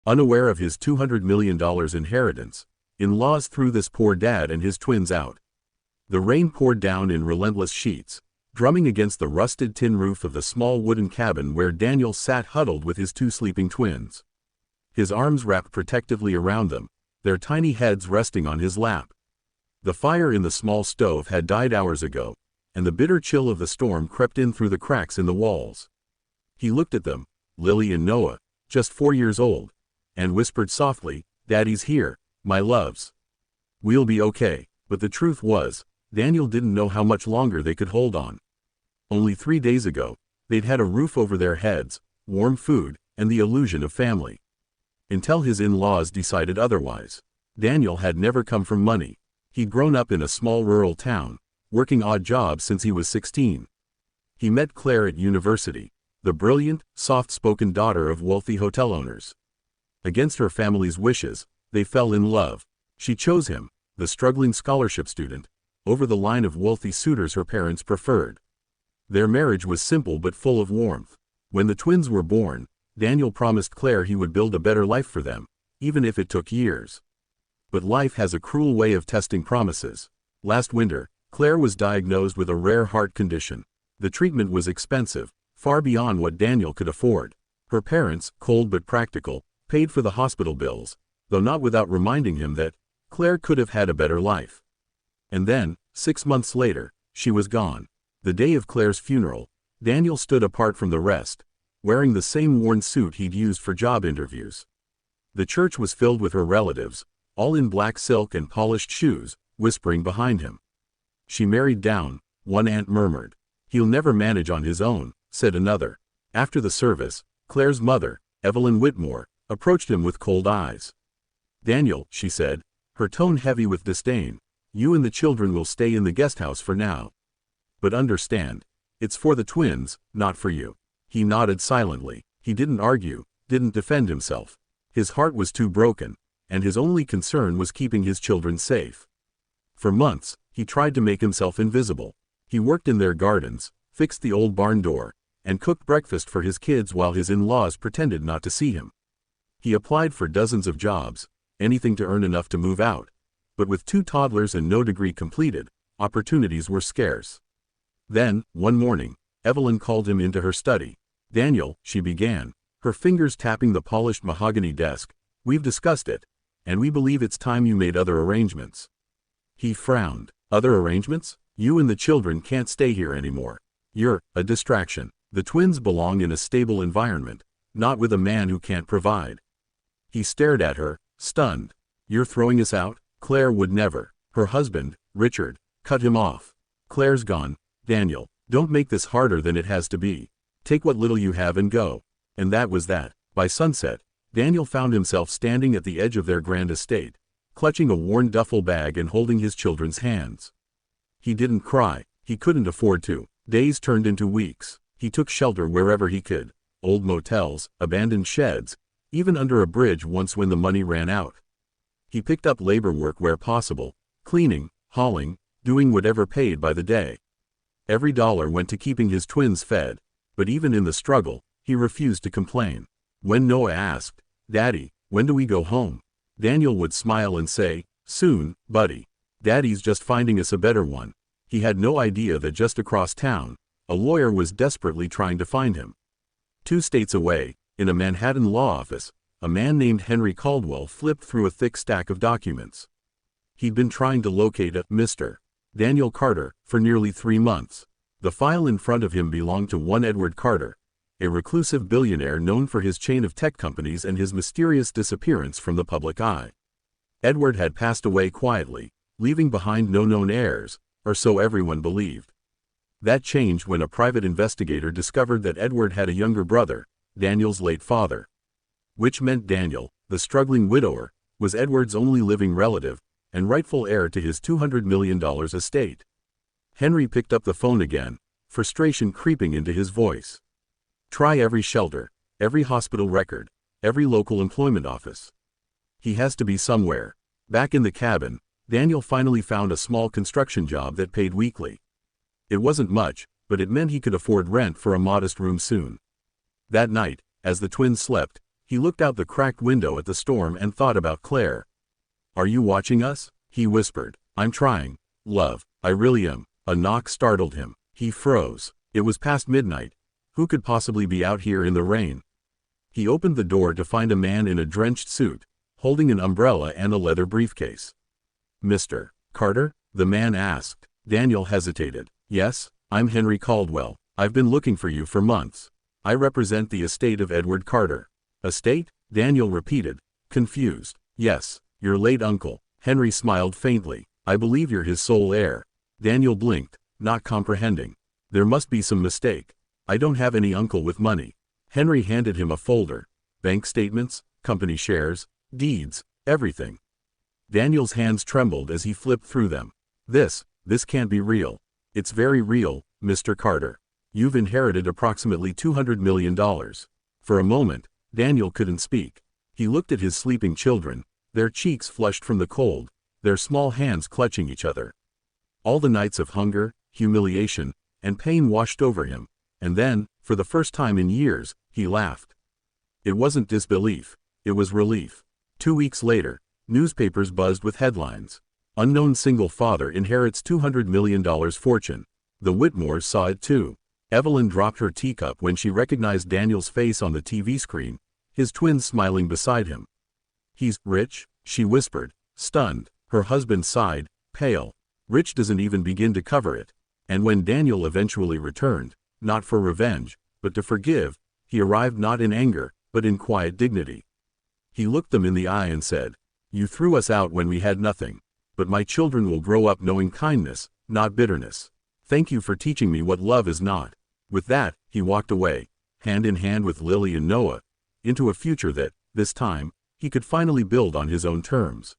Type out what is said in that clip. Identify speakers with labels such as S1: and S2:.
S1: Unaware of his $200 million inheritance, in-laws threw this poor dad and his twins out. The rain poured down in relentless sheets, drumming against the rusted tin roof of the small wooden cabin where Daniel sat huddled with his two sleeping twins. His arms wrapped protectively around them, their tiny heads resting on his lap. The fire in the small stove had died hours ago, and the bitter chill of the storm crept in through the cracks in the walls. He looked at them, Lily and Noah, just 4 years old, and whispered softly, "Daddy's here, my loves. We'll be okay." But the truth was, Daniel didn't know how much longer they could hold on. Only 3 days ago, they'd had a roof over their heads, warm food, and the illusion of family. Until his in-laws decided otherwise. Daniel had never come from money. He'd grown up in a small rural town, working odd jobs since he was 16. He met Claire at university, the brilliant, soft-spoken daughter of wealthy hotel owners. Against her family's wishes, they fell in love. She chose him, the struggling scholarship student, over the line of wealthy suitors her parents preferred. Their marriage was simple but full of warmth. When the twins were born, Daniel promised Claire he would build a better life for them, even if it took years. But life has a cruel way of testing promises. Last winter, Claire was diagnosed with a rare heart condition. The treatment was expensive, far beyond what Daniel could afford. Her parents, cold but practical, paid for the hospital bills, though not without reminding him that Claire could have had a better life. And then, 6 months later, she was gone. The day of Claire's funeral, Daniel stood apart from the rest, wearing the same worn suit he'd used for job interviews. The church was filled with her relatives, all in black silk and polished shoes, whispering behind him. "She married down," one aunt murmured. "He'll never manage on his own," said another. After the service, Claire's mother, Evelyn Whitmore, approached him with cold eyes. "Daniel," she said, her tone heavy with disdain, "you and the children will stay in the guest house for now. But understand, it's for the twins, not for you." He nodded silently. He didn't argue, didn't defend himself. His heart was too broken, and his only concern was keeping his children safe. For months, he tried to make himself invisible. He worked in their gardens, fixed the old barn door, and cooked breakfast for his kids while his in-laws pretended not to see him. He applied for dozens of jobs, anything to earn enough to move out. But with 2 toddlers and no degree completed, opportunities were scarce. Then, one morning, Evelyn called him into her study. "Daniel," she began, her fingers tapping the polished mahogany desk, "we've discussed it, and we believe it's time you made other arrangements." He frowned. "Other arrangements? You and the children can't stay here anymore. You're a distraction. The twins belong in a stable environment, not with a man who can't provide." He stared at her, stunned. "You're throwing us out?" Claire would never. Her husband, Richard, cut him off. "Claire's gone. Daniel, don't make this harder than it has to be. Take what little you have and go." And that was that. By sunset, Daniel found himself standing at the edge of their grand estate, clutching a worn duffel bag and holding his children's hands. He didn't cry. He couldn't afford to. Days turned into weeks. He took shelter wherever he could. Old motels, abandoned sheds, even under a bridge once when the money ran out. He picked up labor work where possible, cleaning, hauling, doing whatever paid by the day. Every dollar went to keeping his twins fed, but even in the struggle, he refused to complain. When Noah asked, "Daddy, when do we go home?" Daniel would smile and say, "Soon, buddy. Daddy's just finding us a better one." He had no idea that just across town, a lawyer was desperately trying to find him. 2 states away, in a Manhattan law office, a man named Henry Caldwell flipped through a thick stack of documents. He'd been trying to locate a Mr. Daniel Carter for nearly 3 months. The file in front of him belonged to one Edward Carter, a reclusive billionaire known for his chain of tech companies and his mysterious disappearance from the public eye. Edward had passed away quietly, leaving behind no known heirs, or so everyone believed. That changed when a private investigator discovered that Edward had a younger brother, Daniel's late father. Which meant Daniel, the struggling widower, was Edward's only living relative, and rightful heir to his $200 million estate. Henry picked up the phone again, frustration creeping into his voice. Try every shelter, every hospital record, every local employment office. He has to be somewhere. Back in the cabin, Daniel finally found a small construction job that paid weekly. It wasn't much, but it meant he could afford rent for a modest room soon. That night, as the twins slept, He looked out the cracked window at the storm and thought about Claire. "Are you watching us?" he whispered. "I'm trying, love, I really am." A knock startled him. He froze. It was past midnight. Who could possibly be out here in the rain? He opened the door to find a man in a drenched suit, holding an umbrella and a leather briefcase. "Mr. Carter?" the man asked. Daniel hesitated. "Yes, I'm Henry Caldwell. I've been looking for you for months. I represent the estate of Edward Carter." "Estate?" Daniel repeated, confused. "Yes, your late uncle." Henry smiled faintly. "I believe you're his sole heir." Daniel blinked, not comprehending. "There must be some mistake. I don't have any uncle with money." Henry handed him a folder. Bank statements, company shares, deeds, everything. Daniel's hands trembled as he flipped through them. This can't be real." "It's very real, Mr. Carter. You've inherited approximately $200 million. For a moment, Daniel couldn't speak. He looked at his sleeping children, their cheeks flushed from the cold, their small hands clutching each other. All the nights of hunger, humiliation, and pain washed over him, and then, for the first time in years, he laughed. It wasn't disbelief, it was relief. 2 weeks later, newspapers buzzed with headlines. "Unknown single father inherits $200 million fortune." The Whitmores saw it too. Evelyn dropped her teacup when she recognized Daniel's face on the TV screen, his twins smiling beside him. "He's rich?" she whispered, stunned. Her husband sighed, pale. "Rich doesn't even begin to cover it." And when Daniel eventually returned, not for revenge, but to forgive, he arrived not in anger, but in quiet dignity. He looked them in the eye and said, "You threw us out when we had nothing. But my children will grow up knowing kindness, not bitterness. Thank you for teaching me what love is not." With that, he walked away, hand in hand with Lily and Noah, into a future that, this time, he could finally build on his own terms.